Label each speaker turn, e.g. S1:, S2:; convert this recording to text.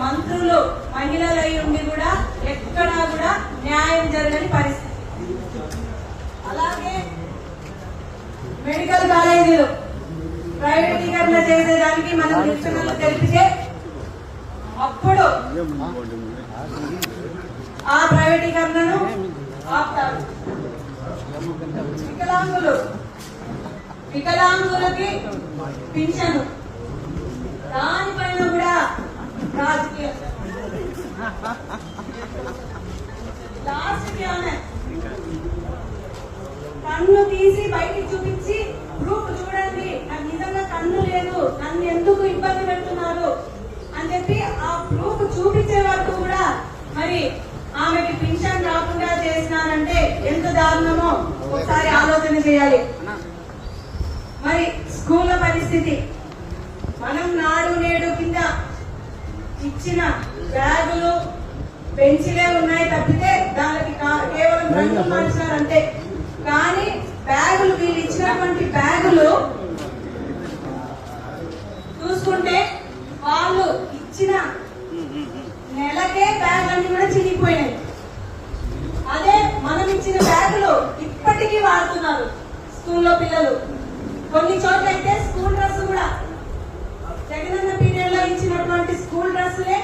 S1: మంత్రులు మహిళలై ఉండి కూడా ఎక్కడా కూడా న్యాయం జరగని పరిస్థితి. అలాగే మెడికల్ కాలేజీలు ప్రైవేటీకరణ చేసేదానికి మనం నిరసనలు తెలిపితే అప్పుడు ఆ ప్రైవేటీకరణను ఆపుతారు. వికలాంగులకి పింఛను దానిపైన కూడా రాజకీయ లాస్ట్ కన్ను తీసి బయటికి చూపించి ప్రూఫ్ చూడండి, నాకు నిజంగా కన్ను లేదు, నన్ను ఎందుకు ఇబ్బంది పెడుతున్నారు అని చెప్పి ఆ ప్రూఫ్ చూపించే వరకు కూడా మరి ఆమెకి పింఛన్ రాకుండా చేసినారంటే ఎంత దారుణమో ఒకసారి ఆలోచన చేయాలి. మరి స్కూళ్ళ పరిస్థితి, మనం నాడు నేడు కింద ఇచ్చిన బ్యాగులు బెంచ్లే ఉన్నాయి తప్పితే దానికి కేవలం రంగు మార్చారంటే, కానీ బ్యాగులు వీళ్ళు ఇచ్చినటువంటి బ్యాగులు చూసుకుంటే వాళ్ళు ఇచ్చిన నెలకే బ్యాగులన్నీ కూడా చిరిగిపోయినాయి. అదే మనం ఇచ్చిన బ్యాగులు ఇప్పటికీ వాడుతున్నారు స్కూల్లో పిల్లలు. కొన్ని చోట్ల అయితే స్కూల్ డ్రెస్ కూడా జగనన్న పీరియడ్ లో ఇచ్చినటువంటి స్కూల్ డ్రెస్సులే